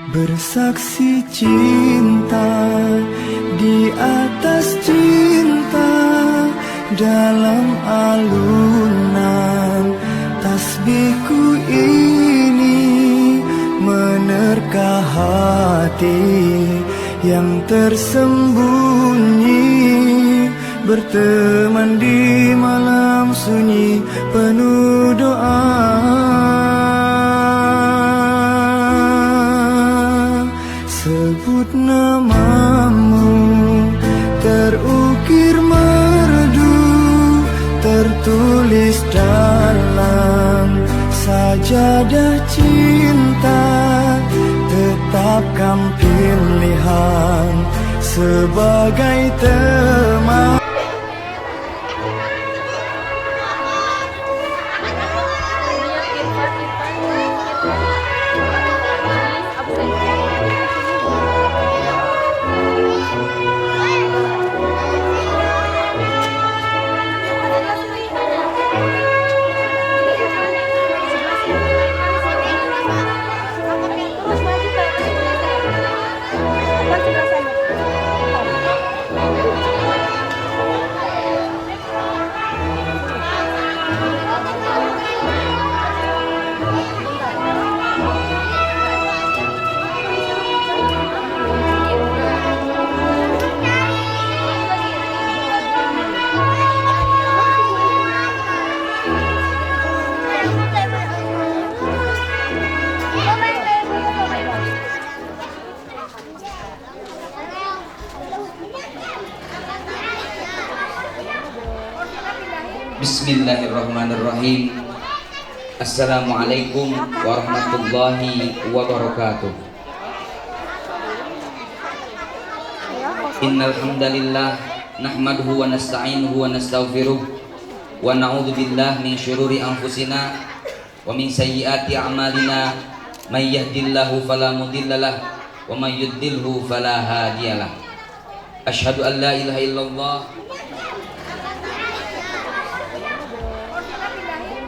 Bersaksi cinta di atas cinta, dalam alunan tasbihku ini menerka hati yang tersembunyi, berteman di malam sunyi penuh doa. Sebut namamu, terukir merdu, tertulis dalam sajadah cinta. Tetapkan pilihan sebagai teman. Bismillahirrahmanirrahim. Assalamualaikum warahmatullahi wabarakatuh. Innal hamdalillah nahmaduhu wa nasta'inuhu wa nastaghfiruh wa na'udzu billahi min syururi anfusina wa min sayyiati a'malina. May yahdihillahu fala mudhillalah wa may yudlilhu fala hadiyalah. Asyhadu an la ilaha illallah.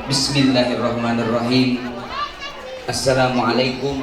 Bismillahirrahmanirrahim. Assalamualaikum.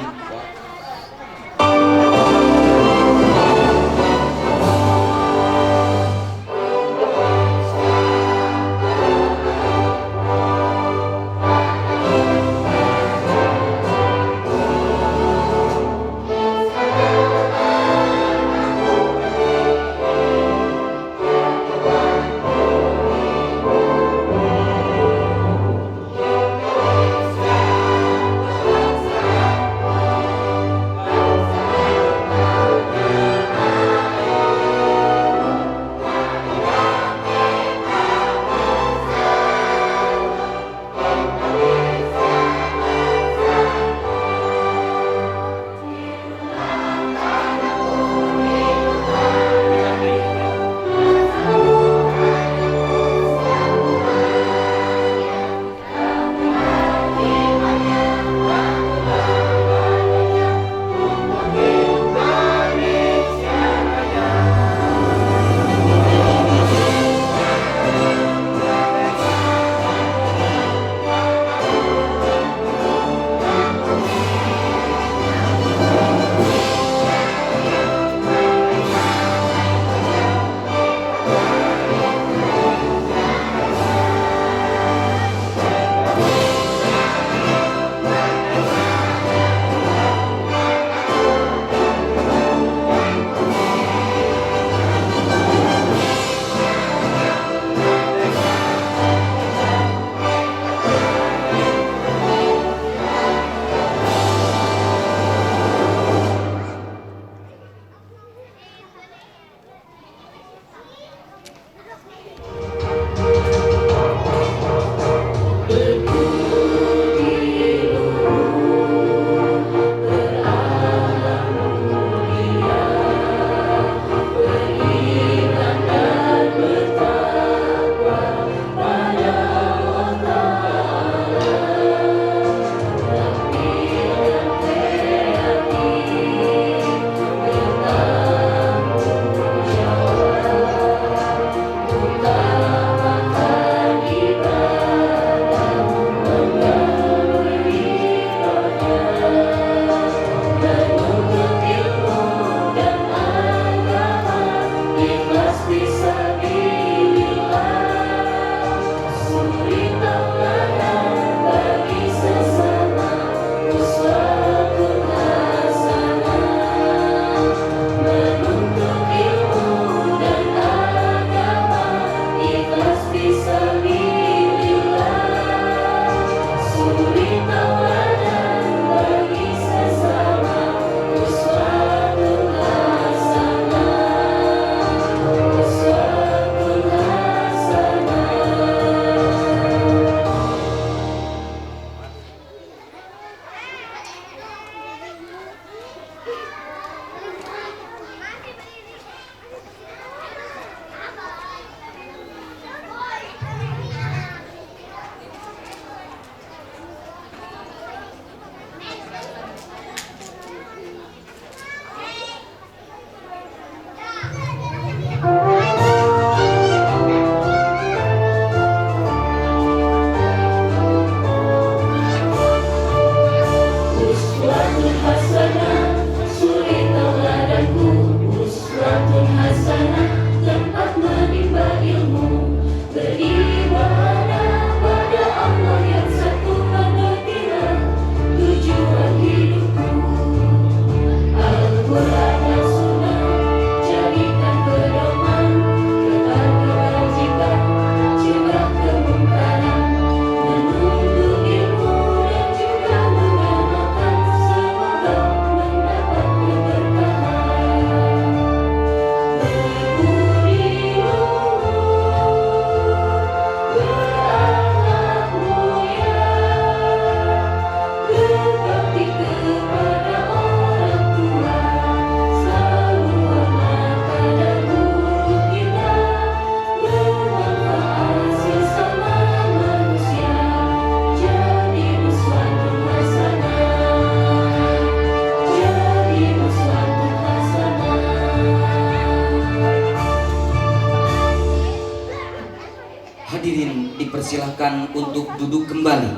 dipersilahkan untuk duduk kembali,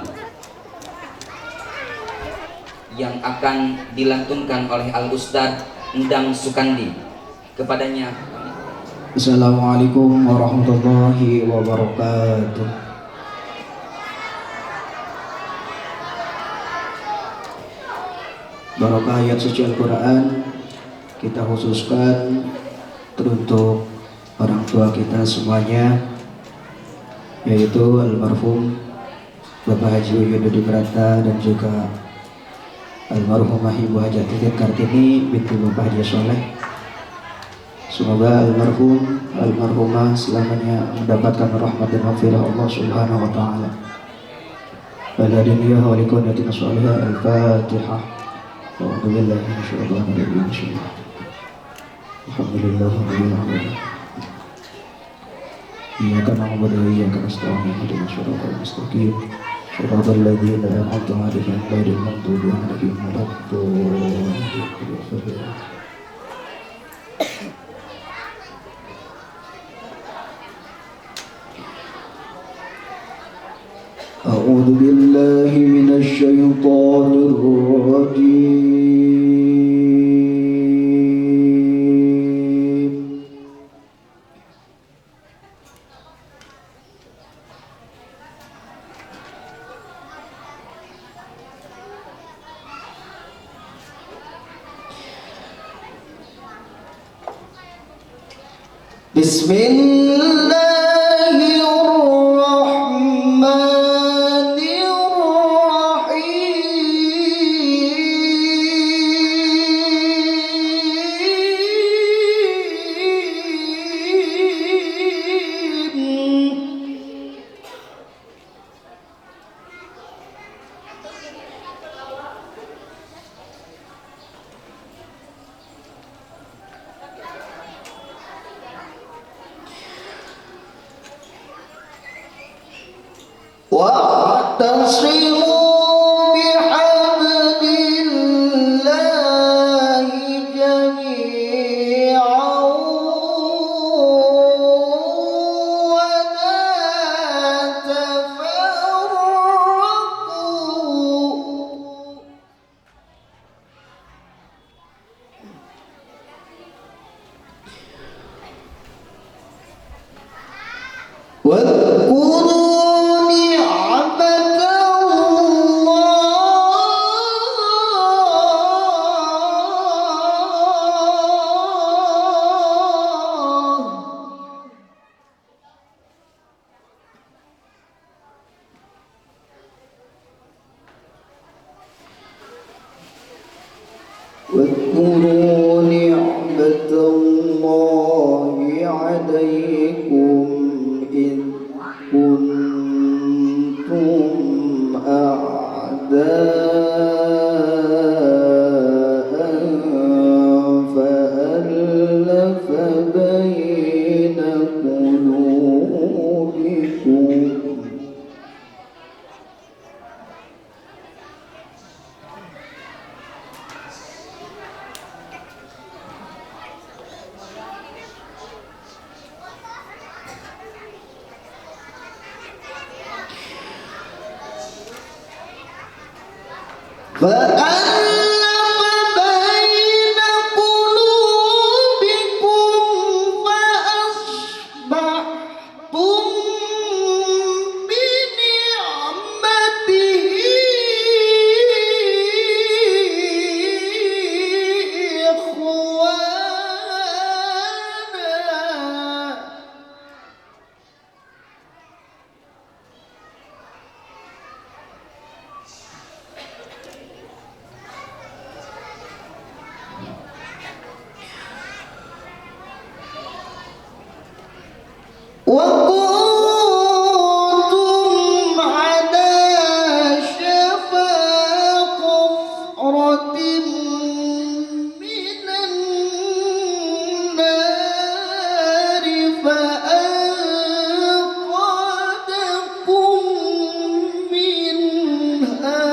yang akan dilantunkan oleh Al-Ustadz Endang Sukandi. Kepadanya, Assalamualaikum warahmatullahi wabarakatuh. Barokah ayat suci Al-Quran kita khususkan teruntuk orang tua kita semuanya, yaitu almarhum Bapak Haji Uyun Dudi Brata dan juga almarhumah Ibu Hajah Titin Kartini binti Bapak Haji Soleh. Semoga almarhumah selamanya mendapatkan rahmat dan maghfirah Allah Subhanahu wa taala. Pada dunia wa liqonatina sholihah. Al-Fatihah. A'udzu billahi minasyaitonir rajim. Alhamdulillahirabbil alamin. Iyyaka na'budu wa iyyaka nasta'in. Ihdinas siratal mustaqim. Shiratal ladzina an'amta 'alaihim ghairil maghdubi 'alaihim waladdallin. A'udzu billahi minasy syaithanir rajim. Wa'tasimu bihablillahi jami'an wa la tafarraqu. واذكروا نعمة الله عليكم إذ كنتم أعداء فألف بين قلوبكم فألف بين قلوبكم فأصبحتم بنعمته إخوانا. وكنتم على شفا حفرة من النار فأنقذكم منها.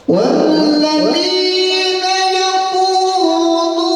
والذين يقولون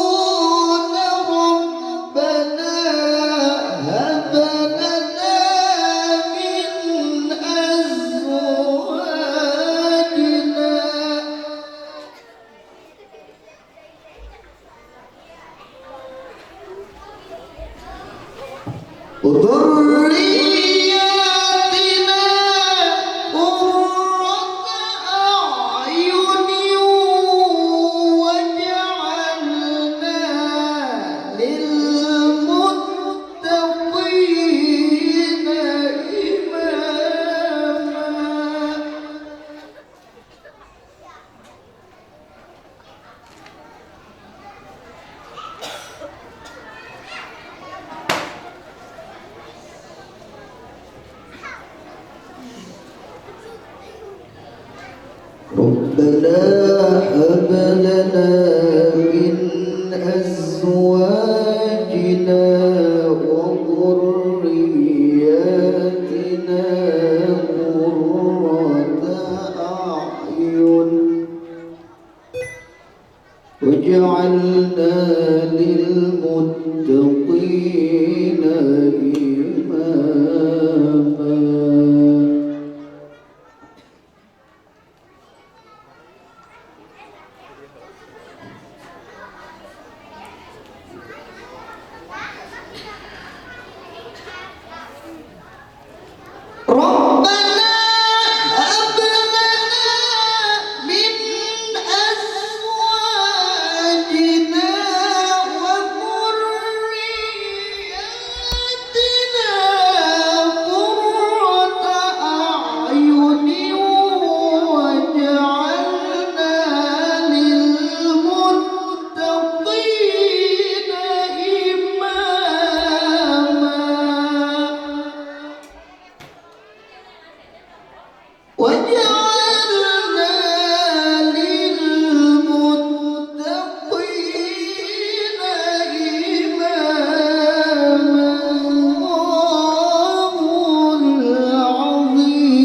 ربنا هب لنا من أزواجنا وذرياتنا قرة أعين واجعلنا للمتقين إماما. ربنا هب لنا من أزواجنا وذرياتنا قرة أعين واجعلنا للمتقين إماما. ربنا هب لنا من أزواجنا وذرياتنا قرة أعين واجعلنا للمتقين إماما. وجعلنا للمتقين إماما. الله العظيم.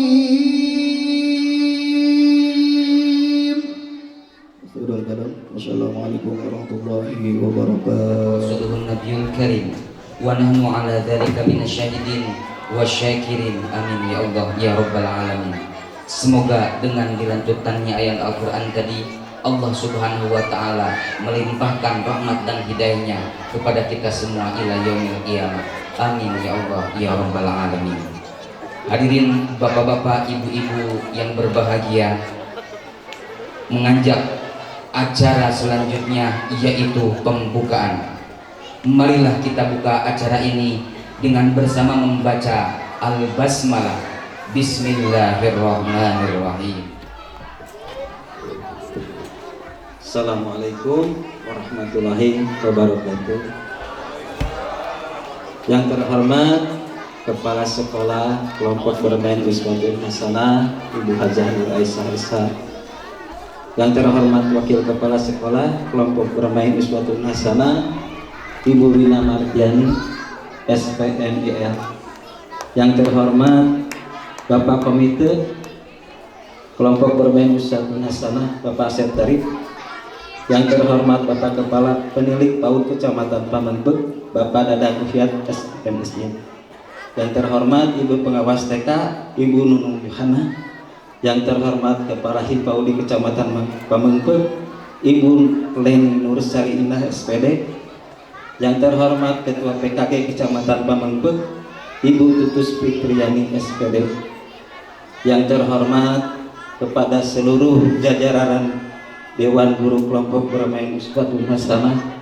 Wassalamualaikum warahmatullahi wabarakatuh. Rasulun Nabiyul Karim wa nahnu ala dzalika minasyahidin wasyakirin. Amin ya Allah ya rabbal alamin. Semoga dengan dilanjutannya ayat Al-Quran tadi, Allah subhanahu wa ta'ala melimpahkan rahmat dan hidayahnya kepada kita semua ila yaumil qiyamah. Amin ya Allah ya rabbal alamin. Hadirin bapak-bapak, ibu-ibu yang berbahagia, menganjak acara selanjutnya yaitu pembukaan. Marilah kita buka acara ini dengan bersama membaca Al-Basmalah. Bismillahirrahmanirrahim. Assalamualaikum warahmatullahi wabarakatuh. Yang terhormat Kepala Sekolah Kelompok Bermain Uswatun Hasanah Ibu Hajah Nur Aisyah Ishaq, Yang terhormat Wakil Kepala Sekolah Kelompok Bermain Uswatun Hasanah Ibu Rina Mardiani SPNIL. Yang terhormat Bapak Komite Kelompok Bermain Uswatun Hasanah Bapak Asep Tarif. Yang terhormat Bapak Kepala Penilik PAUD Kecamatan Pamengbek Bapak Dadang Kufiat SMSY. Yang terhormat Ibu Pengawas TK Ibu Nunung Yohana. Yang terhormat Kepala HIPAUD di Kecamatan Pamengbek Ibu Leni Nur Saliinah SPD. Yang terhormat Ketua PKG Kecamatan Pamengbek Ibu Tutus Fitriani SPD. Yang terhormat kepada seluruh jajaran Dewan Guru Kelompok Bermain Uswatun Hasanah.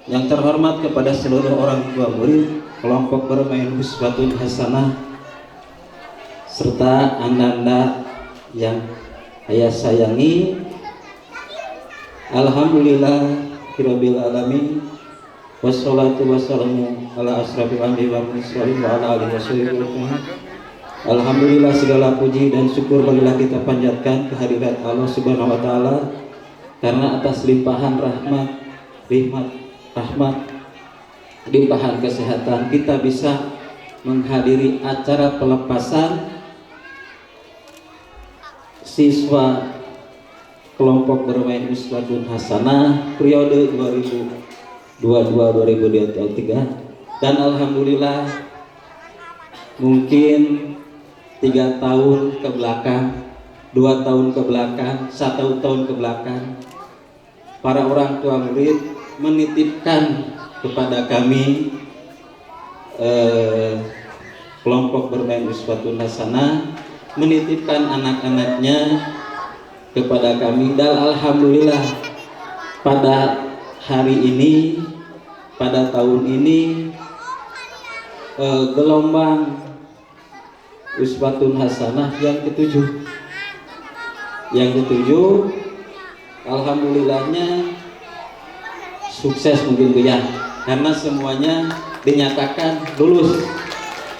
Yang terhormat kepada seluruh orang tua murid Kelompok Bermain Uswatun Hasanah serta anda-anda yang saya sayangi. Alhamdulillah Rabbil alamin, wassalatu wassalamu ala asrafil anbiya'i wal mursalin wa ala alihi wasallam. Alhamdulillah, segala puji dan syukur marilah kita panjatkan kehadirat Allah Subhanahu wa taala karena atas limpahan rahmat, limpahan kesehatan kita bisa menghadiri acara pelepasan siswa Kelompok Bermain Uswatun Hasanah periode 2022-2023. Dan alhamdulillah mungkin 3 tahun ke belakang, 2 tahun ke belakang, 1 tahun ke belakang, para orang tua murid menitipkan kepada kami Kelompok Bermain Uswatun Hasanah menitipkan anak-anaknya kepada kami. Dan alhamdulillah pada hari ini, pada tahun ini gelombang Uswatun Hasanah yang ketujuh, alhamdulillahnya sukses mungkin Bu ya, karena semuanya dinyatakan lulus.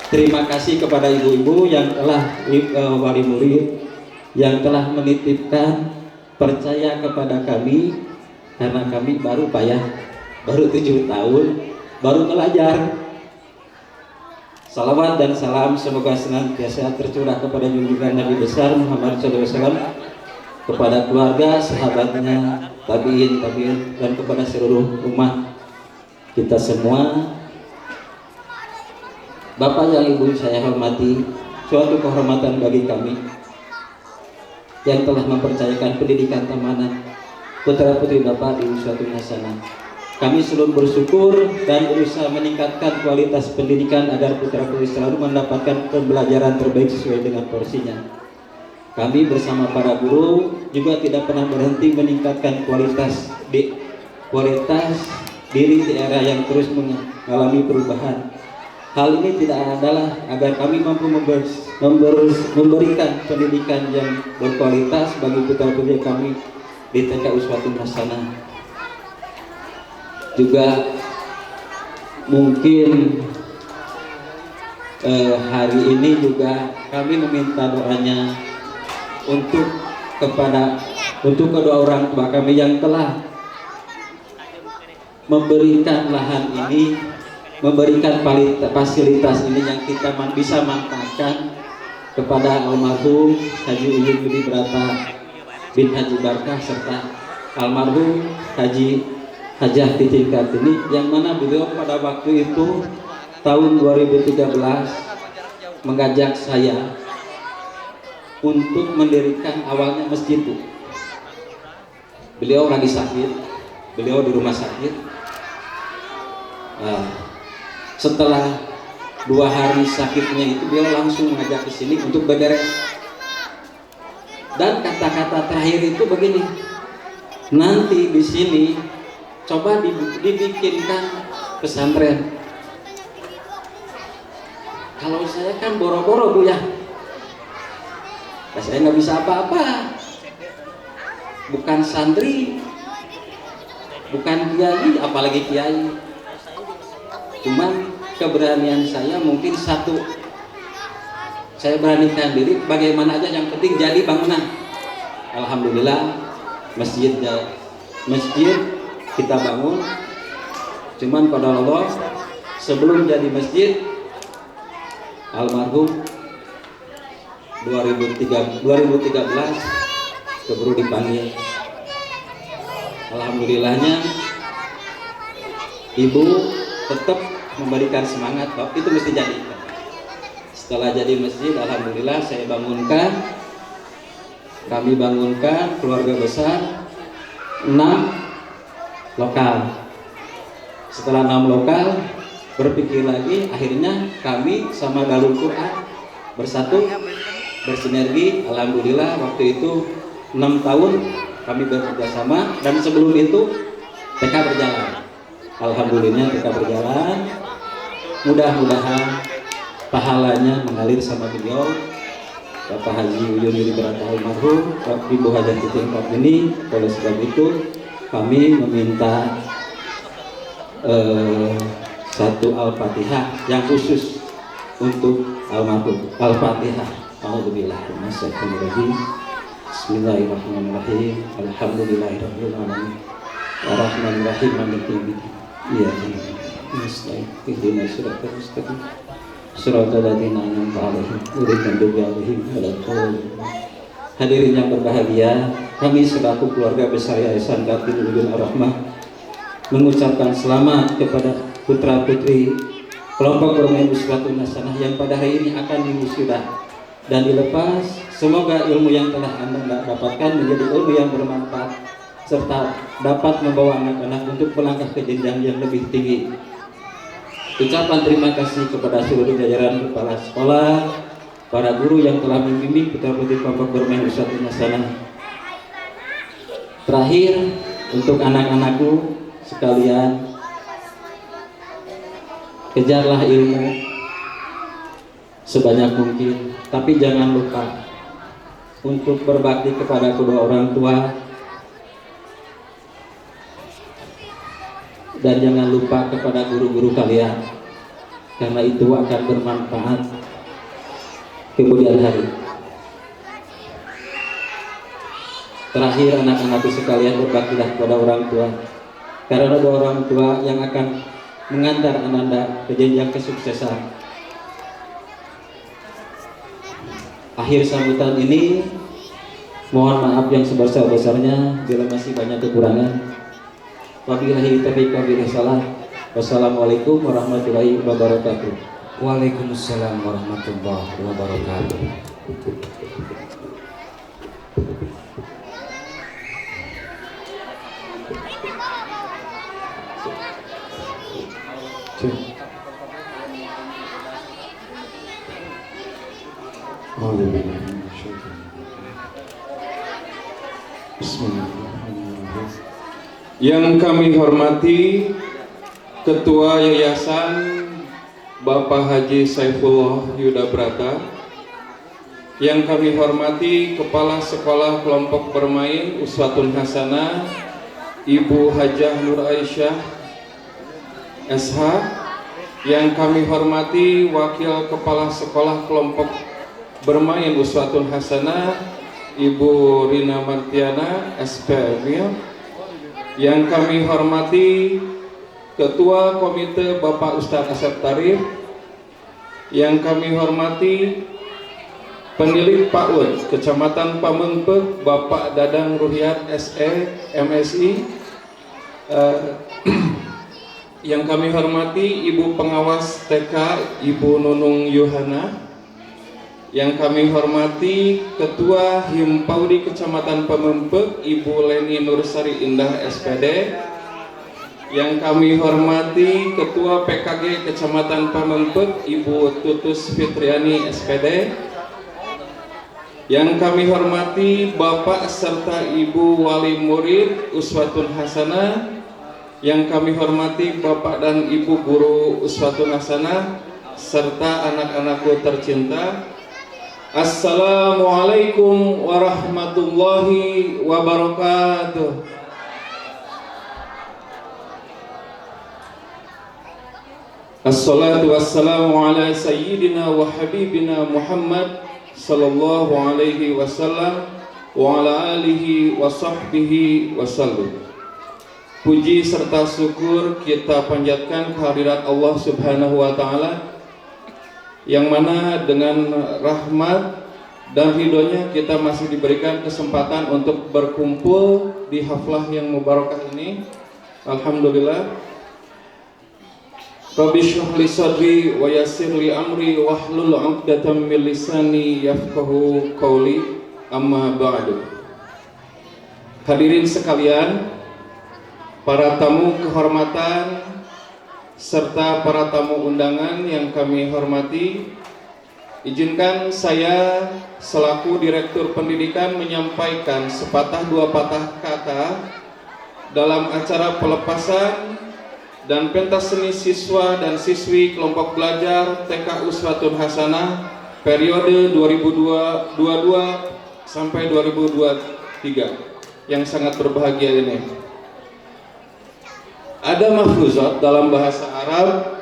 Terima kasih kepada ibu-ibu yang telah wali murid yang telah menitipkan percaya kepada kami, karena kami baru 7 tahun baru belajar. Salawat dan salam semoga senantiasa tercurah kepada junjungan Nabi besar Muhammad SAW, kepada keluarga, sahabatnya, tabiin, dan kepada seluruh umat kita semua. Bapak yang Ibu saya hormati, suatu kehormatan bagi kami yang telah mempercayakan pendidikan tamanan putra-putri Bapak di Uswatun Hasanah. Kami selalu bersyukur dan berusaha meningkatkan kualitas pendidikan agar putra-putri selalu mendapatkan pembelajaran terbaik sesuai dengan porsinya. Kami bersama para guru juga tidak pernah berhenti meningkatkan kualitas diri di era yang terus mengalami perubahan. Hal ini tidak adalah agar kami mampu memberikan pendidikan yang berkualitas bagi putra-putri kami di TK Uswatun Hasanah. Juga mungkin hari ini juga kami meminta doanya untuk kedua orang tua kami yang telah memberikan lahan ini, memberikan fasilitas ini yang kita bisa manfaatkan, kepada almarhum Haji Uyun Budi Brata bin Haji Barkah serta almarhum Haji Hajah Titin Kartini, yang mana beliau pada waktu itu tahun 2013 mengajak saya untuk mendirikan awalnya masjid itu. Beliau lagi sakit, beliau di rumah sakit. Setelah 2 hari sakitnya itu, beliau langsung mengajak ke sini untuk beberes. Dan kata-kata terakhir itu begini, nanti di sini coba dibikinkan pesantren. Kalau saya kan boro-boro Bu ya, saya nggak bisa apa-apa, bukan santri, bukan kiai, apalagi kiai. Cuman keberanian saya mungkin satu, saya beranikan diri bagaimana aja, yang penting jadi bangunan. Alhamdulillah masjid kita bangun. Cuman pada Allah sebelum jadi masjid almarhum 2013 keburu dipanggil. Alhamdulillahnya ibu tetap memberikan semangat, itu mesti jadi. Setelah jadi masjid, alhamdulillah kami bangunkan keluarga besar 6 lokal. Setelah 6 lokal, berpikir lagi, akhirnya kami sama Darul Quran bersatu, bersinergi. Alhamdulillah waktu itu 6 tahun kami bekerja sama, dan sebelum itu TK berjalan. Alhamdulillah TK berjalan. Mudah-mudahan pahalanya mengalir sama beliau, Bapak Haji Uyun Widibrata almarhum, Ibu Hajah Titin ini. Oleh sebab itu kami meminta satu Al-Fatihah yang khusus untuk almarhum. Al-Fatihah. A'udzubillahiminasyaitonirrajim. Bismillahirrahmanirrahim. Alhamdulillahirabbil alamin. Arrahmanirrahim. Maliki yaumiddin. Iyyaka na'budu wa iyyaka ihdinas siratal mustaqim. Shiratal ladzina an'amta 'alaihim ghairil maghdubi 'alaihim waladdallin. Hadirin yang berbahagia, kami selaku keluarga besar Yayasan Kartini Uyun Ar-Rahmah mengucapkan selamat kepada putra-putri kelompok bermain Uswatun Hasanah yang pada hari ini akan diwisuda dan dilepas. Semoga ilmu yang telah Anda dapatkan menjadi ilmu yang bermanfaat serta dapat membawa anak-anak untuk melangkah ke jenjang yang lebih tinggi. Ucapan terima kasih kepada seluruh jajaran kepala sekolah, para guru yang telah membimbing putra-putri kelompok bermain Uswatun Hasanah. Terakhir, untuk anak-anakku sekalian, kejarlah ilmu sebanyak mungkin, tapi jangan lupa untuk berbakti kepada kedua orang tua, dan jangan lupa kepada guru-guru kalian, karena itu akan bermanfaat kemudian hari. Terakhir, anak-anakku sekalian, berbaktilah kepada orang tua, karena dua orang tua yang akan mengantar Ananda ke jenjang kesuksesan. Akhir sambutan ini, mohon maaf yang sebesar-besarnya bila masih banyak kekurangan. Wabillahi taufiq wal hidayah. Wassalamualaikum warahmatullahi wabarakatuh. Waalaikumsalam warahmatullahi wabarakatuh. Yang kami hormati Ketua Yayasan Bapak Haji Saifullah Yudabrata, yang kami hormati Kepala Sekolah Kelompok Bermain Uswatun Hasanah Ibu Hajah Nur Aisyah SH, yang kami hormati Wakil Kepala Sekolah Kelompok Bermain Uswatun Hasanah Ibu Rina Martiana SPM, yang kami hormati Ketua Komite Bapak Ustadz Asep Tarif, yang kami hormati Penilik PAUD Kecamatan Pamengpek Bapak Dadang Ruhyat SE MSI, yang kami hormati Ibu Pengawas TK Ibu Nunung Yohana, yang kami hormati Ketua Himpaudi Kecamatan Pamengpek Ibu Leni Nursari Indah SPD, yang kami hormati Ketua PKG Kecamatan Pamengpek Ibu Tutus Fitriani SPD, yang kami hormati Bapak serta Ibu Wali Murid Uswatun Hasanah, yang kami hormati Bapak dan Ibu Guru Uswatun Hasanah serta anak-anakku tercinta. Assalamualaikum warahmatullahi wabarakatuh. Assalatu wassalamu ala sayyidina wa habibina Muhammad sallallahu alaihi wasallam wa ala alihi wa sahbihi wasallam. Puji serta syukur kita panjatkan kehadirat Allah Subhanahu wa taala, yang mana dengan rahmat dan ridhonya kita masih diberikan kesempatan untuk berkumpul di haflah yang mubarakah ini. Alhamdulillah. Rabbi shrah li sadri wa yassir li amri wahlul 'uqdatam min lisani yafqahu qawli, amma ba'du. Hadirin sekalian, para tamu kehormatan serta para tamu undangan yang kami hormati, izinkan saya selaku Direktur Pendidikan menyampaikan sepatah dua patah kata dalam acara pelepasan dan pentas seni siswa dan siswi kelompok belajar TK Uswatun Hasanah periode 2022 sampai 2023 yang sangat berbahagia ini. Ada mahfuzat dalam bahasa Arab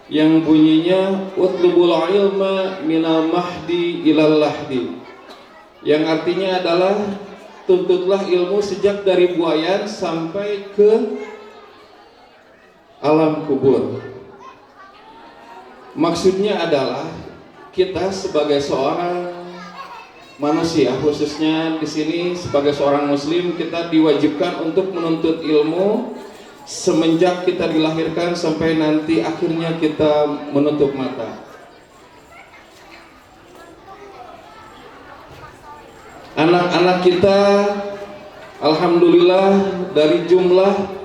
yang bunyinya utlubul ilma minal mahdi ilal lahdi, yang artinya adalah tuntutlah ilmu sejak dari buayan sampai ke alam kubur. Maksudnya adalah kita sebagai seorang manusia, khususnya di sini sebagai seorang muslim, kita diwajibkan untuk menuntut ilmu semenjak kita dilahirkan sampai nanti akhirnya kita menutup mata. Anak-anak kita alhamdulillah dari jumlah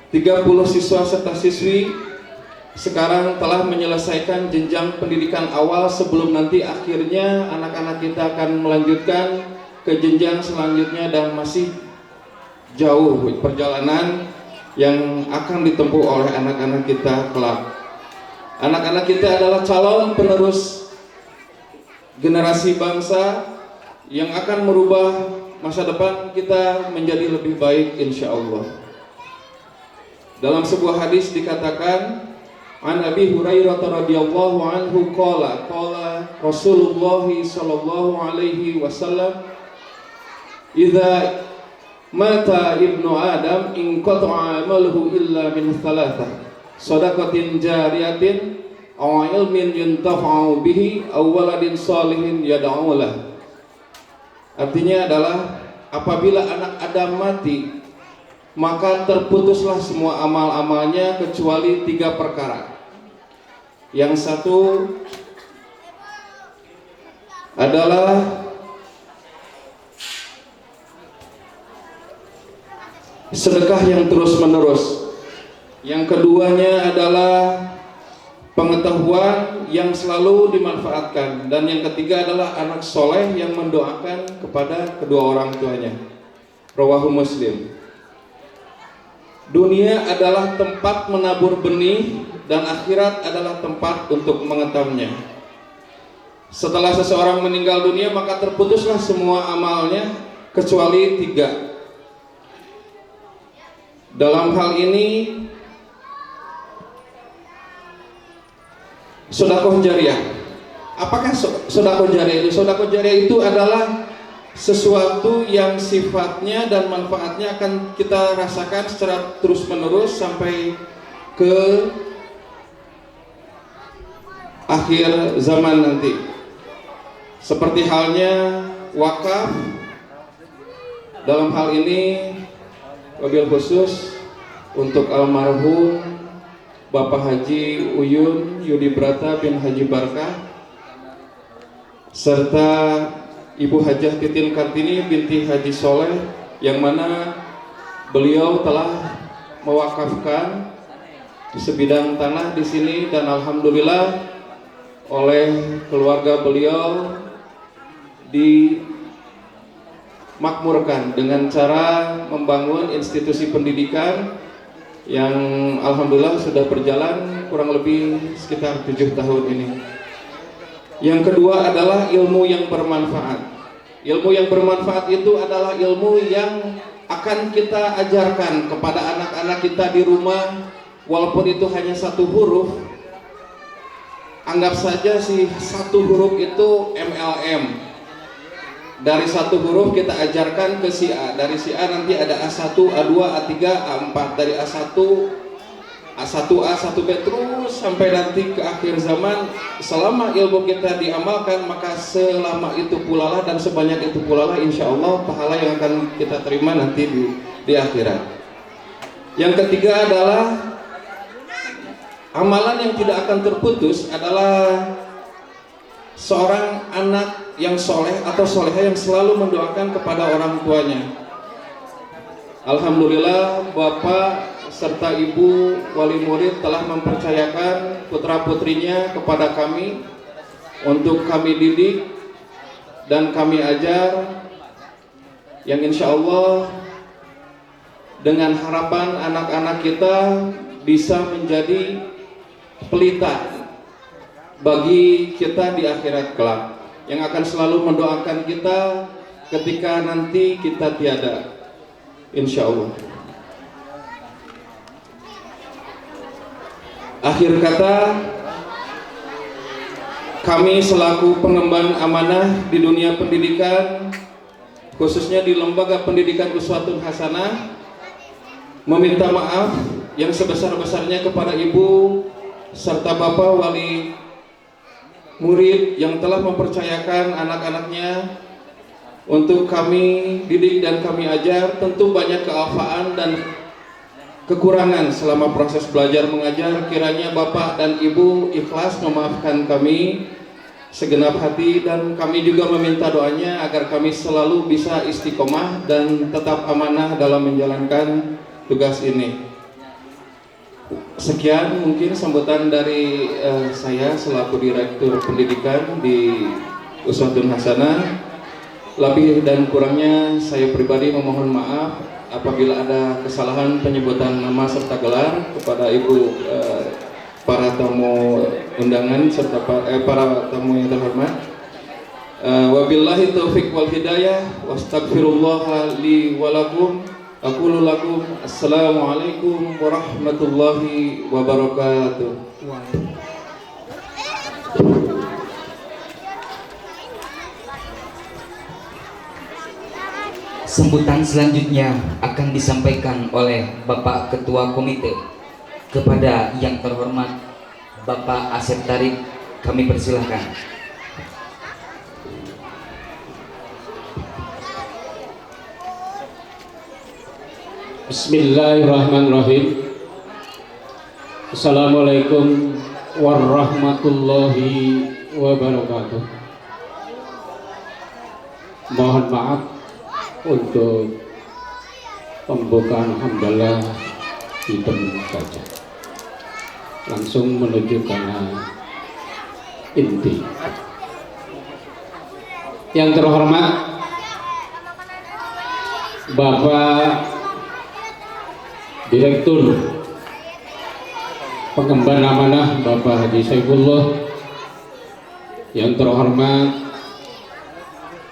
30 siswa serta siswi sekarang telah menyelesaikan jenjang pendidikan awal, sebelum nanti akhirnya anak-anak kita akan melanjutkan ke jenjang selanjutnya, dan masih jauh perjalanan yang akan ditempuh oleh anak-anak kita kelak. Anak-anak kita adalah calon penerus generasi bangsa yang akan merubah masa depan kita menjadi lebih baik insya Allah. Dalam sebuah hadis dikatakan, an Abi Hurairah radhiyallahu anhu qala Rasulullah sallallahu alaihi wasallam, idza mata ibnu Adam in qata'a amaluhu illa min thalathah, shadaqatin jariyatin aw ilmin yuntafa'u bihi aw waladin shalihin yad'u lah. Artinya adalah apabila anak Adam mati, maka terputuslah semua amal-amalnya kecuali 3 perkara. Yang satu adalah sedekah yang terus-menerus. Yang keduanya adalah pengetahuan yang selalu dimanfaatkan, dan yang ketiga adalah anak soleh yang mendoakan kepada kedua orang tuanya. Rawahu Muslim. Dunia adalah tempat menabur benih dan akhirat adalah tempat untuk mengetamnya. Setelah seseorang meninggal dunia, maka terputuslah semua amalnya kecuali 3. Dalam hal ini sedekah jariah. Apakah sedekah jariah itu? Sedekah jariah itu adalah sesuatu yang sifatnya dan manfaatnya akan kita rasakan secara terus-menerus sampai ke akhir zaman nanti. Seperti halnya wakaf. Dalam hal ini wabil khusus untuk almarhum Bapak Haji Uyun Yudi Brata bin Haji Barkah, serta Ibu Hajah Titin Kartini binti Haji Soleh, yang mana beliau telah mewakafkan sebidang tanah di sini, dan alhamdulillah oleh keluarga beliau dimakmurkan dengan cara membangun institusi pendidikan yang alhamdulillah sudah berjalan kurang lebih sekitar 7 tahun ini. Yang kedua adalah ilmu yang bermanfaat. Ilmu yang bermanfaat itu adalah ilmu yang akan kita ajarkan kepada anak-anak kita di rumah, walaupun itu hanya 1 huruf. Anggap saja sih 1 huruf itu MLM. dari satu huruf kita ajarkan ke si A. Dari si A nanti ada A1, A2, A3, A4. Dari A1, A1, A1B terus sampai nanti ke akhir zaman. Selama ilmu kita diamalkan, maka selama itu pula lah dan sebanyak itu pula lah insya Allah pahala yang akan kita terima nanti di akhirat. Yang ketiga adalah amalan yang tidak akan terputus adalah seorang anak yang soleh atau soleha yang selalu mendoakan kepada orang tuanya. Alhamdulillah Bapak serta Ibu wali murid telah mempercayakan putra-putrinya kepada kami untuk kami didik dan kami ajar, yang insya Allah dengan harapan anak-anak kita bisa menjadi pelita bagi kita di akhirat kelak, yang akan selalu mendoakan kita ketika nanti kita tiada, insya Allah. Akhir kata, kami selaku pengemban amanah di dunia pendidikan, khususnya di lembaga pendidikan Uswatun Hasanah, meminta maaf yang sebesar-besarnya kepada Ibu serta Bapak wali murid yang telah mempercayakan anak-anaknya untuk kami didik dan kami ajar. Tentu banyak kealfaan dan kekurangan selama proses belajar mengajar. Kiranya Bapak dan Ibu ikhlas memaafkan kami segenap hati, dan kami juga meminta doanya agar kami selalu bisa istiqomah dan tetap amanah dalam menjalankan tugas ini. Sekian mungkin sambutan dari saya selaku Direktur Pendidikan di Uswatun Hasanah. Lebih dan kurangnya saya pribadi memohon maaf apabila ada kesalahan penyebutan nama serta gelar kepada Ibu para tamu undangan serta para tamu yang terhormat. Wabillahi taufiq wal hidayah, wastaghfirullah li walakum. Aqulu lakum assalamualaikum warahmatullahi wabarakatuh. Sambutan selanjutnya akan disampaikan oleh Bapak Ketua Komite kepada yang terhormat Bapak Asep Tarik. Kami persilahkan. Bismillahirrahmanirrahim. Assalamualaikum warahmatullahi wabarakatuh. Mohon maaf untuk pembukaan hamdalah hitam saja. Langsung menuju karena inti. Yang terhormat Bapak Direktur Pengemban Amanah Bapak Haji Saifullah, yang terhormat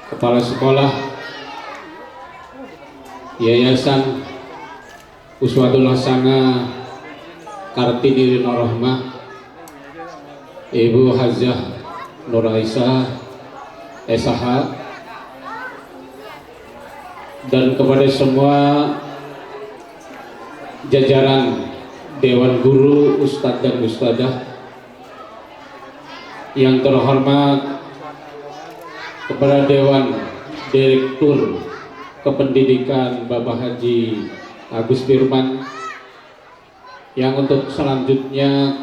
Kepala Sekolah Yayasan Uswatun Hasanah Kartini Nur Rahmah, Ibu Hajah Nur Aisyah SH, dan kepada semua jajaran Dewan Guru, Ustadz dan Ustadzah, yang terhormat kepada Dewan Direktur Kependidikan Bapak Haji Agus Firman, yang untuk selanjutnya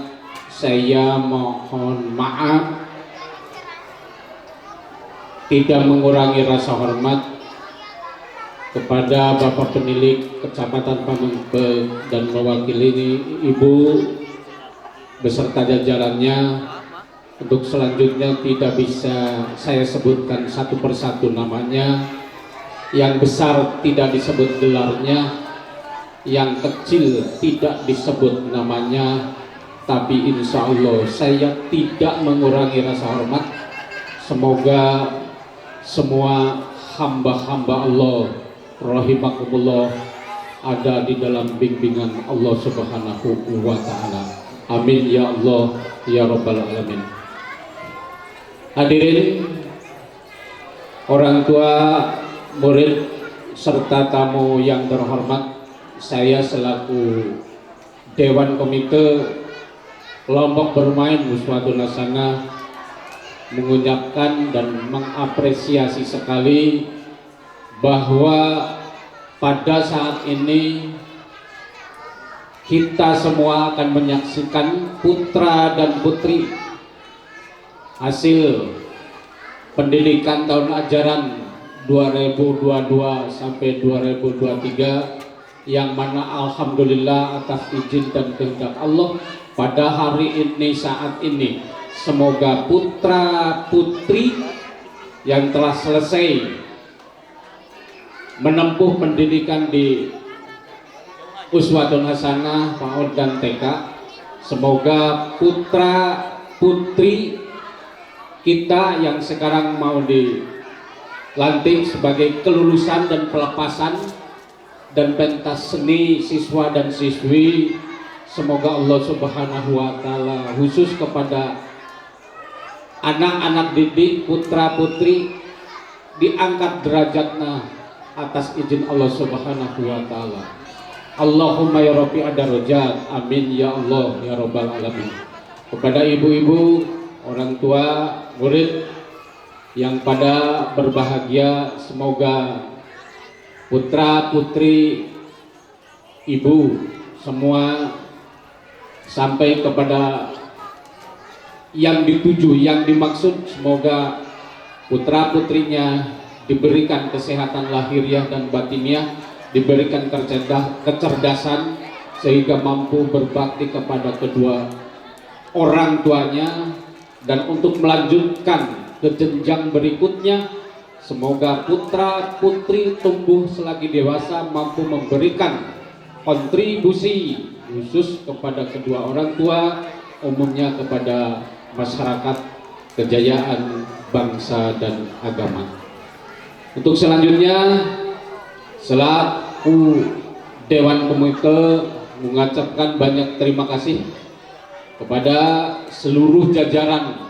saya mohon maaf tidak mengurangi rasa hormat kepada Bapak Penilik Kecamatan Pamengpeuk dan mewakili Ibu beserta jajarannya. Untuk selanjutnya tidak bisa saya sebutkan satu persatu namanya. Yang besar tidak disebut gelarnya, yang kecil tidak disebut namanya, tapi insya Allah saya tidak mengurangi rasa hormat. Semoga semua hamba-hamba Allah rahimakumullah ada di dalam bimbingan Allah Subhanahu wa Ta'ala. Amin ya Allah ya Rabbal Alamin. Hadirin orang tua, murid, serta tamu yang terhormat, saya selaku Dewan Komite Kelompok Bermain Uswatun Hasanah mengucapkan dan mengapresiasi sekali bahwa pada saat ini kita semua akan menyaksikan putra dan putri hasil pendidikan tahun ajaran 2022 sampai 2023 yang mana alhamdulillah atas izin dan kehendak Allah pada hari ini saat ini semoga putra putri yang telah selesai menempuh pendidikan di Uswatun Hasanah PAUD dan TK, semoga putra putri kita yang sekarang mau dilantik sebagai kelulusan dan pelepasan dan pentas seni siswa dan siswi, semoga Allah Subhanahu wa Ta'ala khusus kepada anak-anak didik putra putri diangkat derajatnya atas izin Allah Subhanahu wa Ta'ala. Allahumma ya Rabbi adarajat, amin ya Allah ya Rabbal alamin. Kepada ibu-ibu, orang tua, murid yang pada berbahagia, semoga putra putri ibu semua sampai kepada yang dituju, yang dimaksud, semoga putra putrinya diberikan kesehatan lahiriah dan batiniah, diberikan kecerdasan sehingga mampu berbakti kepada kedua orang tuanya, dan untuk melanjutkan ke jenjang berikutnya semoga putra putri tumbuh selagi dewasa mampu memberikan kontribusi khusus kepada kedua orang tua, umumnya kepada masyarakat, kejayaan bangsa dan agama. Untuk selanjutnya, selaku Dewan Komite mengucapkan banyak terima kasih kepada seluruh jajaran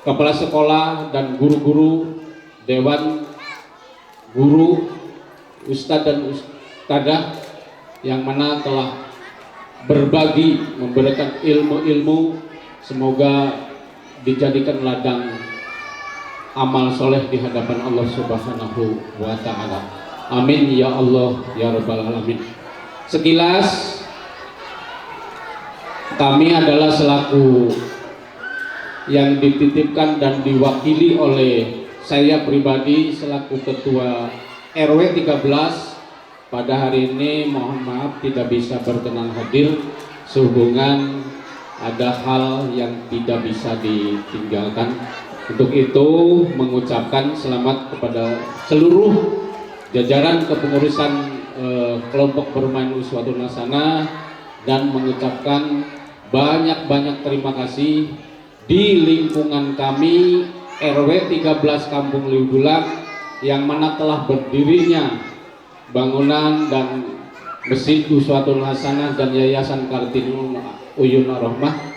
kepala sekolah dan guru-guru, dewan guru, ustadz dan ustadzah yang mana telah berbagi memberikan ilmu-ilmu, semoga dijadikan ladang amal soleh di hadapan Allah Subhanahu wa Ta'ala. Amin ya Allah ya Rabbal alamin. Sekilas kami adalah selaku yang dititipkan dan diwakili oleh saya pribadi selaku ketua RW 13 pada hari ini, mohon maaf tidak bisa berkenan hadir sehubungan ada hal yang tidak bisa ditinggalkan. Untuk itu mengucapkan selamat kepada seluruh jajaran kepengurusan kelompok bermain Uswatun Hasanah dan mengucapkan banyak-banyak terima kasih di lingkungan kami RW 13 Kampung Liudulang yang mana telah berdirinya bangunan dan Masjid Uswatun Hasanah dan Yayasan Kartini Uyun Ar-Rahmah,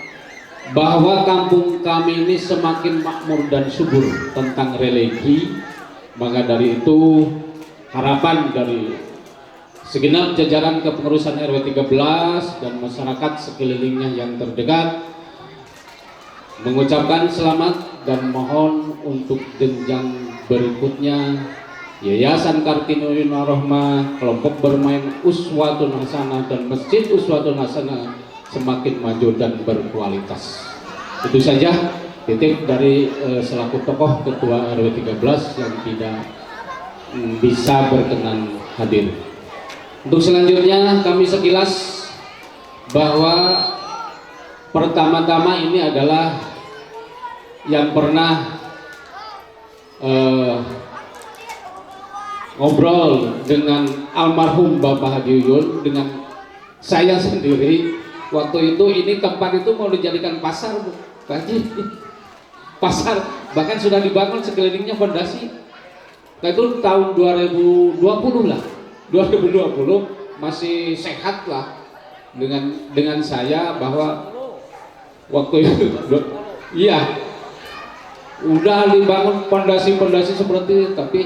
bahwa kampung kami ini semakin makmur dan subur tentang religi. Maka dari itu harapan dari segenap jajaran kepengurusan RW 13 dan masyarakat sekelilingnya yang terdekat mengucapkan selamat dan mohon untuk jenjang berikutnya Yayasan Kartini Uyun Ar-Rahmah, kelompok bermain Uswatun Hasanah dan Masjid Uswatun Hasanah semakin maju dan berkualitas. Itu saja titik dari selaku tokoh ketua RW 13 yang tidak bisa berkenan hadir. Untuk selanjutnya kami sekilas bahwa pertama-tama ini adalah yang pernah ngobrol dengan almarhum Bapak Haji Uyun dengan saya sendiri. Waktu itu ini tempat itu mau dijadikan pasar, Bu Haji. Pasar, bahkan sudah dibangun sekelilingnya fondasi. Nah, itu tahun 2020 lah. 2020 masih sehat lah dengan saya bahwa waktu itu iya udah dibangun pondasi-pondasi seperti itu, tapi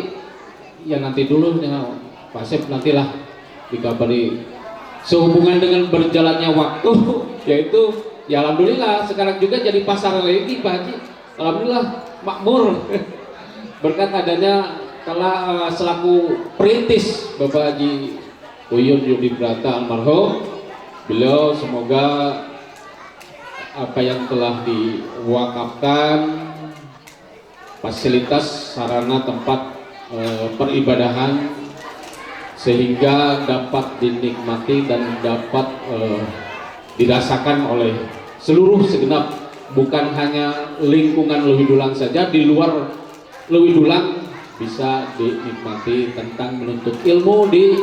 ya nanti dulu ya Pak Sep, nantilah dikabari sehubungan dengan berjalannya waktu yaitu ya alhamdulillah sekarang juga jadi pasar lagi Pak Haji, alhamdulillah makmur berkat adanya telah selaku perintis Bapak Haji Uyun Yudi Brata almarhum. Beliau semoga apa yang telah diwakafkan fasilitas sarana tempat peribadahan sehingga dapat dinikmati dan dapat dirasakan oleh seluruh segenap, bukan hanya lingkungan Lewi Dulang saja, di luar Lewi Dulang bisa dinikmati tentang menuntut ilmu di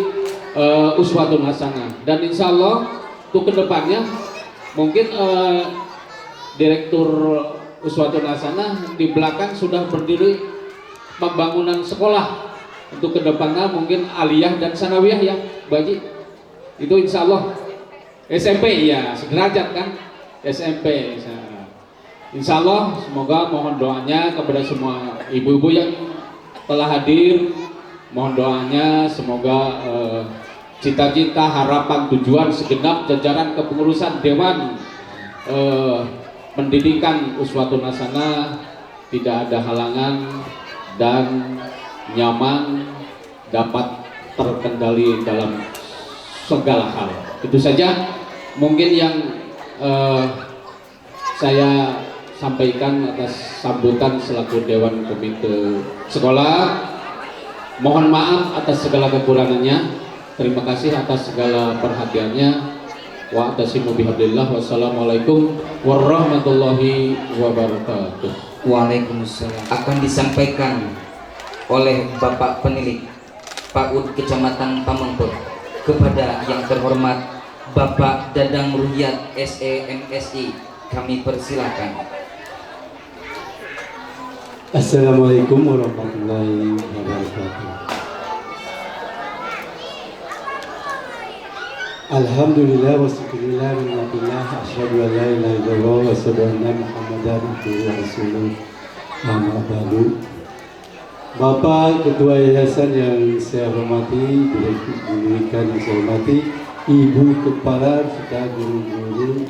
uswatun hasanah. Dan insya Allah untuk kedepannya mungkin Direktur Uswatun Hasanah di belakang sudah berdiri pembangunan sekolah untuk kedepannya, mungkin aliyah dan sanawiyah ya Baji, itu insya Allah. SMP ya sederajat kan, SMP insya Allah. Semoga mohon doanya kepada semua ibu-ibu yang telah hadir, mohon doanya semoga cita-cita, harapan, tujuan segenap jajaran kepengurusan Dewan Pendidikan Uswatun Hasanah tidak ada halangan dan nyaman, dapat terkendali dalam segala hal. Itu saja mungkin yang saya sampaikan atas sambutan selaku Dewan Komite Sekolah. Mohon maaf atas segala kekurangannya. Terima kasih atas segala perhatiannya. Wa atasimu bihablillah. Wassalamualaikum warahmatullahi wabarakatuh. Waalaikumsalam. Akan disampaikan oleh Bapak Penilik PAUD Kecamatan Pamengpeuk kepada yang terhormat Bapak Dadang Ruhyat SEMSI. Kami persilakan. Assalamualaikum warahmatullahi wabarakatuh. Alhamdulillah wa syukurillah wa ni'matillah, asyhadu an la ilaha illallah wa asyhadu anna Muhammadan abduhu wa rasuluh. Amma ba'du. Bapak Ketua Yayasan yang saya hormati, Direktur Pendidikan yang saya hormati, Ibu Kepala serta guru-guru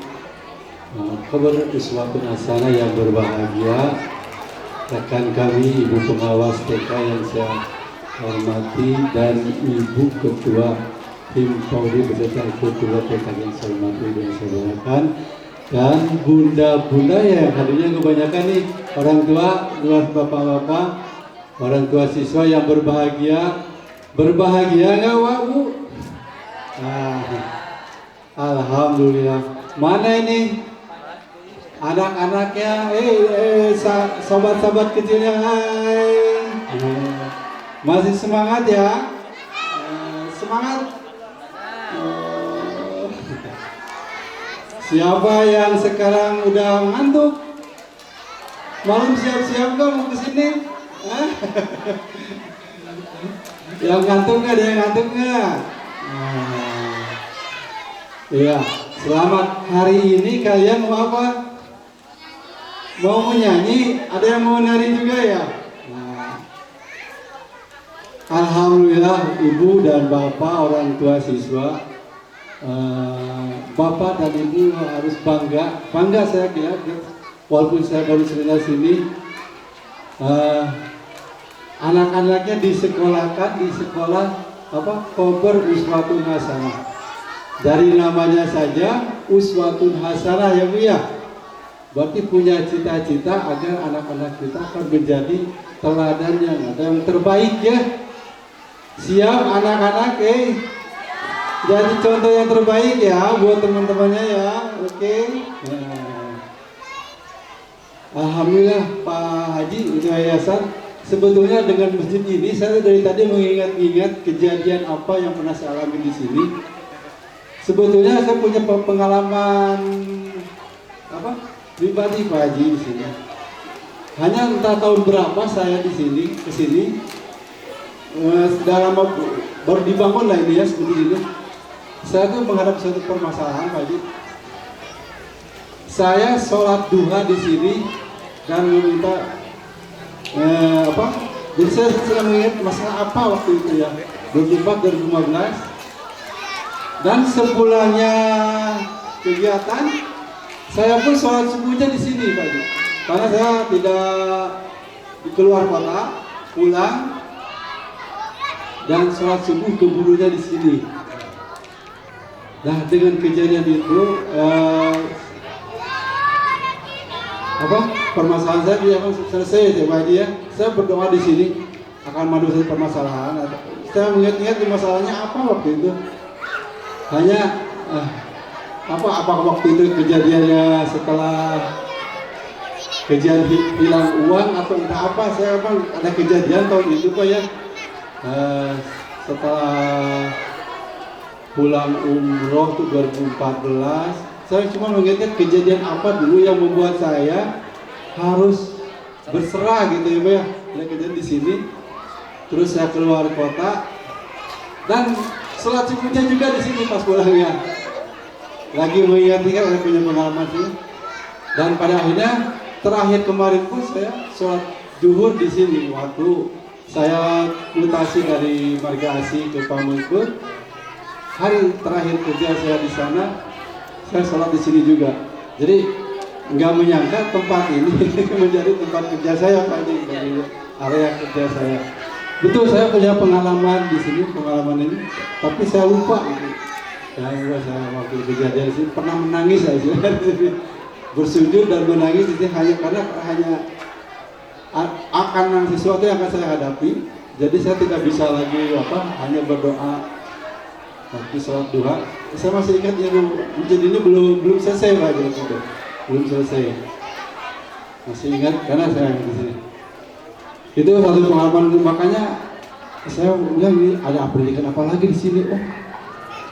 Kabar Uswatun Hasanah yang berbahagia, rekan kami Ibu Pengawas TK yang saya hormati, dan Ibu Ketua Tim Polri beserta Ketua TK yang saya hormati dan saya banggakan, dan bunda-bunda yang hadirnya kebanyakan nih, orang tua, dua bapak-bapak, orang tua siswa yang berbahagia. Berbahagia nggak Wak Bu? Alhamdulillah. Mana ini anak-anaknya? Sobat-sobat kecilnya, hai. Masih semangat ya? Semangat. Siapa yang sekarang udah ngantuk? Malam siap-siap nggak mau kesini? Yang ngantuk nggak? Ada yang ngantuk nggak? Iya, selamat hari ini. Kalian mau apa? Mau menyanyi? Ada yang mau nari juga ya? Alhamdulillah, Ibu dan Bapak orang tua siswa, Bapak dan Ibu harus bangga saya kira, walaupun saya baru sebentar sini. Anak-anaknya disekolahkan di sekolah Kober Uswatun Hasanah. Dari namanya saja Uswatun Hasanah ya Bu ya. Berarti punya cita-cita agar anak-anak kita akan menjadi teladan yang terbaik ya. Siap anak-anak, jadi contoh yang terbaik ya buat teman-temannya ya. Oke. Alhamdulillah Pak Haji itu yayasan. Sebetulnya dengan masjid ini saya dari tadi mengingat-ingat kejadian apa yang pernah saya alami di sini. Sebetulnya saya punya pengalaman pribadi Pak Haji di sini. Hanya entah tahun berapa saya di sini kesini. Sudah lama baru dibangun lah ini ya seperti ini. Saya tuh menghadap suatu permasalahan Pak Haji. Saya sholat duha di sini dan meminta apa? Jadi saya sedang mengingat masalah apa waktu itu ya, 24 2015. Dan sebulannya kegiatan, saya pun sholat subuhnya di sini Pak Haji. Karena saya tidak keluar kota, pulang dan sholat subuh keburunya di sini. Nah dengan kejadian itu permasalahan saya dia akan selesai ya Pak Haji ya. Saya berdoa di sini akan menyelesaikan permasalahan. Saya mengingat-ingat masalahnya apa waktu itu. Hanya apa waktu itu kejadiannya setelah kejadian hilang uang atau entah apa, saya ada kejadian tahun itu Pak ya. Setelah pulang umroh itu 2014, saya cuma mengingat kejadian apa dulu yang membuat saya harus berserah gitu ya Pak ya. Ada kejadian di sini, terus saya keluar kota dan sholat subuhnya juga di sini pas pulangnya. Lagi mengingat-ingat saya punya pengalaman sih. Dan pada akhirnya terakhir kemarin pun saya sholat zuhur di sini waktu saya mutasi dari Marga Asih ke Pamengpeuk. Hari terakhir kerja saya di sana, saya sholat di sini juga. Jadi nggak menyangka tempat ini menjadi tempat kerja saya Pak di area kerja saya. Betul saya punya pengalaman di sini, pengalaman ini, tapi saya lupa. Saya waktu kejadian sini pernah menangis saya bersujud dan menangis itu hanya akan sesuatu yang akan saya hadapi. Jadi saya tidak bisa lagi hanya berdoa waktu sholat duha. Saya masih ingat yang ini belum selesai Pak, belum selesai. Masih ingat karena saya di sini. Itu satu pengalaman, makanya saya bilang ini ada pendidikan apa lagi di sini.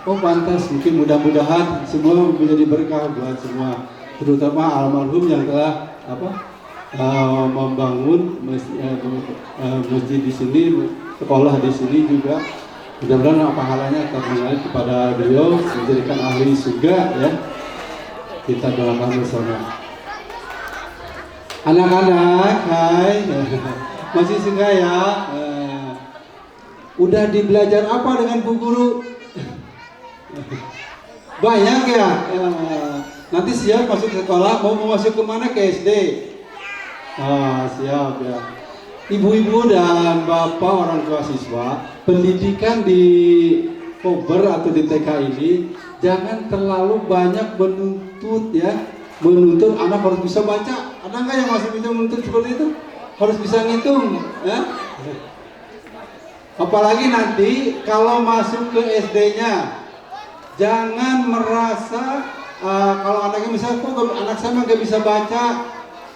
Oh pantas, mungkin mudah-mudahan semua menjadi berkah buat semua, terutama almarhum yang telah membangun masjid di sini, sekolah di sini juga. Mudah-mudahan pahalanya akan mengalir kepada beliau, menjadikan ahli surga ya. Kita doakan bersama. Anak-anak, hai. Masih suka ya? Udah dibelajar apa dengan Bu Guru? Banyak ya? Nanti siap masuk sekolah, mau masuk kemana? Ke SD? Siap ya. Ibu-ibu dan bapak orang tua siswa, pendidikan di Kober atau di TK ini jangan terlalu banyak menuntut ya. Menuntut anak harus bisa baca. Ada nggak yang masih bisa menuntut seperti itu? Harus bisa ngitung ya? Apalagi nanti kalau masuk ke SD-nya jangan merasa kalau anaknya misalnya anak saya nggak bisa baca,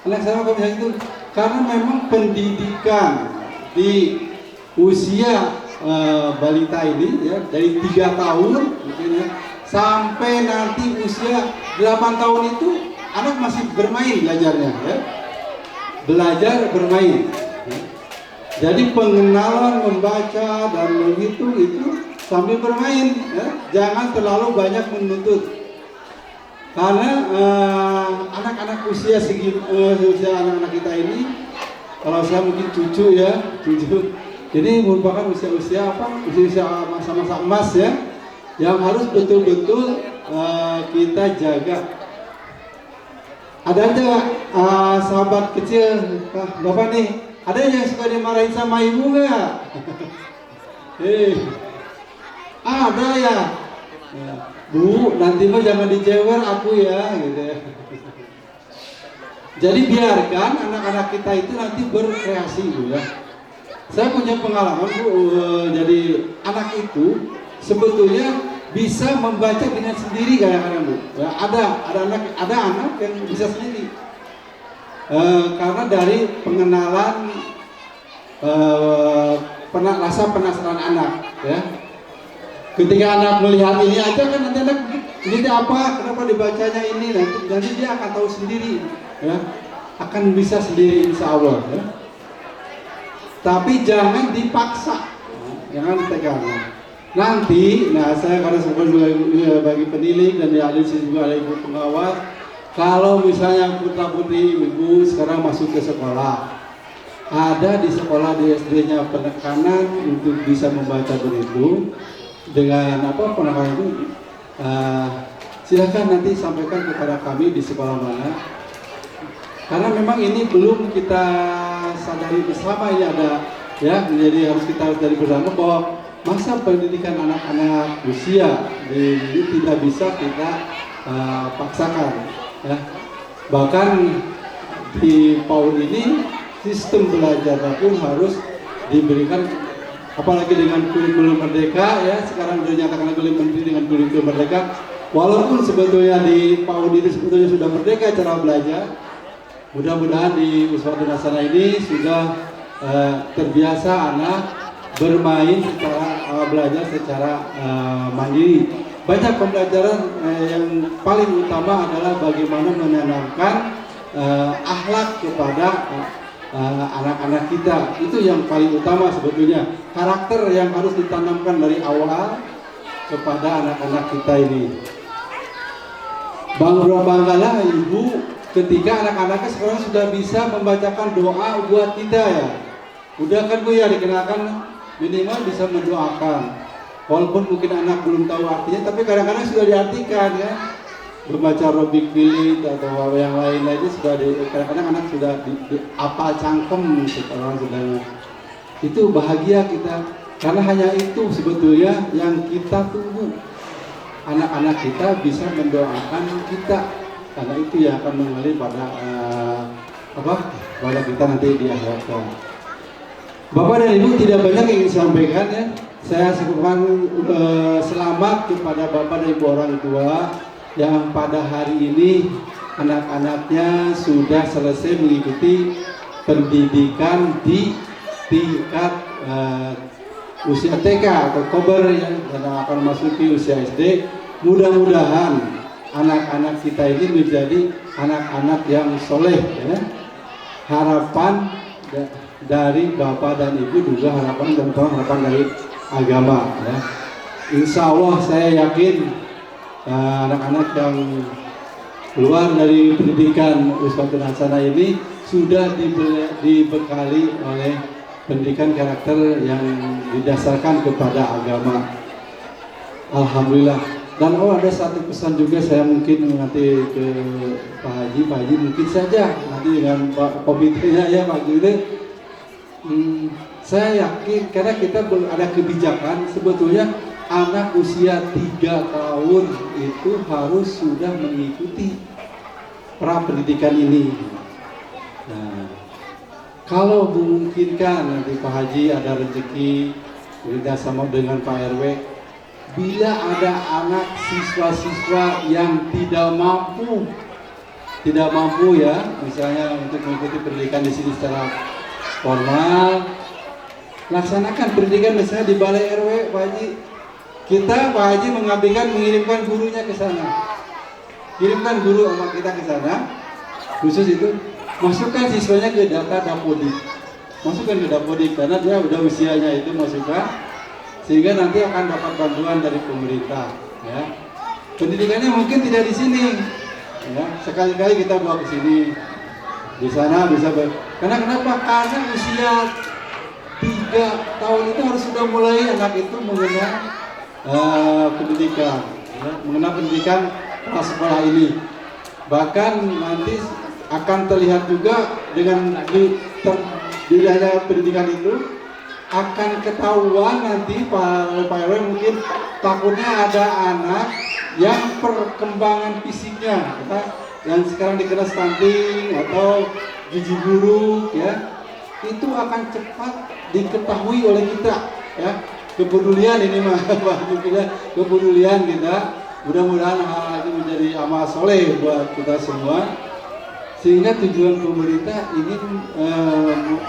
anak saya nggak bisa hitung, karena memang pendidikan di usia balita ini ya dari 3 tahun mungkin ya, sampai nanti usia 8 tahun itu anak masih bermain belajarnya ya. Belajar bermain. Jadi pengenalan membaca dan menghitung itu sambil bermain ya. Jangan terlalu banyak menuntut. Karena anak-anak usia anak-anak kita ini, kalau saya mungkin cucu ya, jadi merupakan usia-usia masa-masa emas ya, yang harus betul-betul kita jaga. Ada aja sahabat kecil, Bapak nih, ada yang suka dimarahin sama ibu nggak? Ada ya. Bu, nanti mah jangan dijewer aku ya, gitu ya. Jadi biarkan anak-anak kita itu nanti berkreasi Bu ya. Saya punya pengalaman Bu, jadi anak itu sebetulnya bisa membaca dengan sendiri kadang-kadang Bu. Ya, ada anak yang bisa sendiri. Karena dari pengenalan rasa penasaran anak ya. Ketika anak melihat ini aja kan nanti anak ini apa, kenapa dibacanya ini, nanti dia akan tahu sendiri ya. Akan bisa sendiri insya Allah ya. Tapi jangan dipaksa, jangan ditegang. Nanti, saya karena sebagai bagi penilik dan di ahli juga ada ibu pengawas, kalau misalnya putra putri ibu sekarang masuk ke sekolah, ada di sekolah di SD-nya penekanan untuk bisa membaca berhitung dengan apa penekanan itu, silakan nanti sampaikan kepada kami di sekolah mana, karena memang ini belum kita sadari bersama, ini ada ya, jadi harus kita sadari bersama bahwa masa pendidikan anak-anak usia ini tidak bisa kita paksakan ya. Bahkan di PAUD ini sistem belajarnya pun harus diberikan, apalagi dengan kurikulum merdeka ya, sekarang sudah dinyatakan oleh Menteri dengan kurikulum merdeka, walaupun sebetulnya di PAUD itu sebetulnya sudah merdeka cara belajar. Mudah-mudahan di Uswatun Hasanah ini sudah terbiasa anak bermain secara belajar secara mandiri. Banyak pembelajaran yang paling utama adalah bagaimana menanamkan akhlak kepada anak-anak kita. Itu yang paling utama sebetulnya, karakter yang harus ditanamkan dari awal kepada anak-anak kita ini. Banggalah ibu ketika anak-anaknya sekarang sudah bisa membacakan doa buat kita ya. Udah kan Bu ya, dikenalkan minimal bisa mendoakan. Walaupun mungkin anak belum tahu artinya, tapi kadang-kadang sudah diartikan ya. Membaca Robik Filit atau yang lain aja sudah kadang-kadang anak sudah apal cangkem sekarang sudah. Itu bahagia kita, karena hanya itu sebetulnya yang kita tunggu. Anak-anak kita bisa mendoakan kita, karena itu yang akan mengalir pada pada kita nanti di akhirat. Bapak dan Ibu, tidak banyak yang ingin sampaikan ya. Saya sebutkan selamat kepada Bapak dan Ibu orang tua yang pada hari ini anak-anaknya sudah selesai mengikuti pendidikan di tingkat usia TK atau kober ya, dan akan memasuki usia SD. Mudah-mudahan anak-anak kita ini menjadi anak-anak yang soleh ya. Harapan dari Bapak dan Ibu juga harapan dan harapan dari agama ya. Insya Allah saya yakin anak-anak yang keluar dari pendidikan Uswatun Hasanah ini sudah dibekali oleh pendidikan karakter yang didasarkan kepada agama. Alhamdulillah. Dan ada satu pesan juga saya mungkin nanti ke Pak Haji mungkin saja nanti dengan Pak komitenya ya Pak Haji. Saya yakin karena kita ada kebijakan sebetulnya anak usia 3 tahun itu harus sudah mengikuti pra pendidikan ini. Nah, kalau memungkinkan nanti Pak Haji ada rezeki bekerja sama dengan Pak RW, bila ada anak siswa-siswa yang tidak mampu ya, misalnya untuk mengikuti pendidikan di sini secara formal, laksanakan pendidikan misalnya di balai RW Pak Haji. Kita Pak Haji mengirimkan gurunya ke sana, kirimkan guru sama kita ke sana, khusus itu masukkan siswanya ke data Dapodik, masukkan ke Dapodik karena dia udah usianya itu masukkan, sehingga nanti akan dapat bantuan dari pemerintah. Ya, pendidikannya mungkin tidak di sini, ya sekali-kali kita bawa ke sini, di sana bisa karena kenapa? Karena usia 3 tahun itu harus sudah mulai anak itu mengenal pendidikan, ya, mengenal pendidikan prasekolah ini. Bahkan nanti akan terlihat juga dengan didahnya pendidikan itu akan ketahuan nanti Pak RW mungkin takutnya ada anak yang perkembangan fisiknya yang sekarang dikenal stunting atau gizi buruk ya, itu akan cepat diketahui oleh kita ya. Kepedulian ini mah kepedulian kita, mudah-mudahan hal ini menjadi amal soleh buat kita semua, sehingga tujuan pemerintah ingin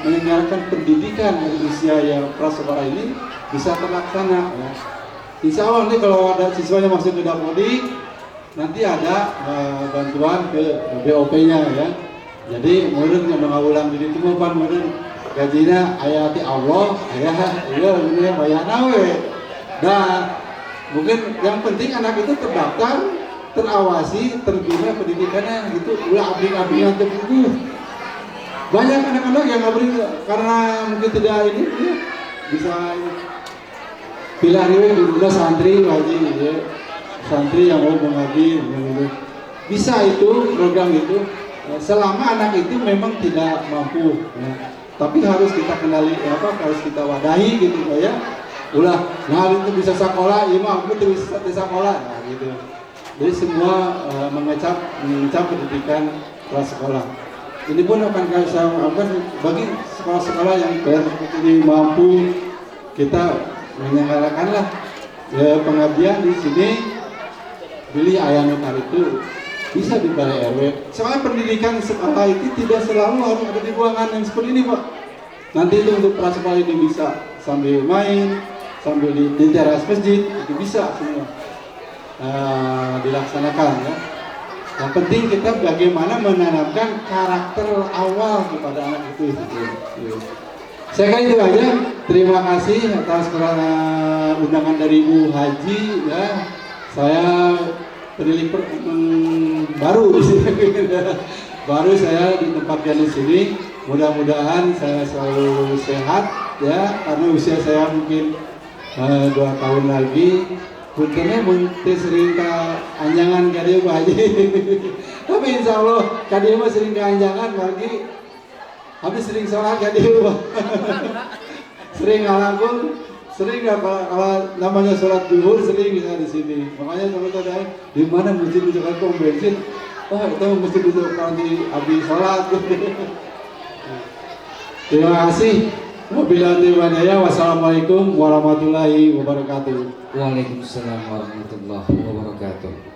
menyelenggarakan pendidikan dari usia yang prasekolah ini bisa terlaksana ya. Insya Allah nanti kalau ada siswanya masuk ke Dapodik, nanti ada bantuan ke BOP-nya ya. Jadi meureun yang mengulang diri itu mah meureun gajinya ayati Allah ya ini bayar nawe. Dan mungkin yang penting anak itu terdaftar, terawasi, terbina pendidikannya gitu, ulah abdi-abdian terbunuh. Banyak anak-anak yang nggak beri karena mungkin tidak ini ya, bisa pilih dulu santri ngaji ya. Santri yang mau mengabdi gitu. Bisa itu program itu selama anak itu memang tidak mampu ya. Tapi harus kita kenali harus kita wadahi gitu ya. Ulah, nah itu bisa sekolah, ya mampu bisa sekolah nah, gitu. Jadi semua mengecap pendidikan kelas sekolah. Ini pun akan saya lakukan bagi sekolah-sekolah yang ini mampu, kita menyelenggarakanlah pengabdian di sini. Beli ayam nukar itu bisa di balai RW. Soalnya pendidikan sekolah itu tidak selalu harus ada di ruangan yang seperti ini, Pak. Nanti itu untuk prasekolah ini bisa sambil main, sambil di teras masjid, itu bisa semua dilaksanakan ya. Yang penting kita bagaimana menanamkan karakter awal kepada anak itu. Saya kira itu aja. Terima kasih atas undangan dari Bu Haji ya. Saya pendidik baru di sini. Baru saya ditempatkan di sini. Mudah-mudahan saya selalu sehat ya, karena usia saya mungkin 2 tahun lagi. Puntennya munte sering ke anjangan ka dieu Pak Haji. Tapi insya Allah ka dieu mah sering ke anjangan bagi habis sering sholat ka dieu. Sering ngalangkung, sering kalau namanya sholat zuhur sering bisa di sini. Makanya teman-teman di mana masjid di Jakarta pom bensin, oh itu masjid di nanti habis sholat. Terima kasih. Wassalamualaikum warahmatullahi wabarakatuh. Waalaikumsalam warahmatullahi wabarakatuh.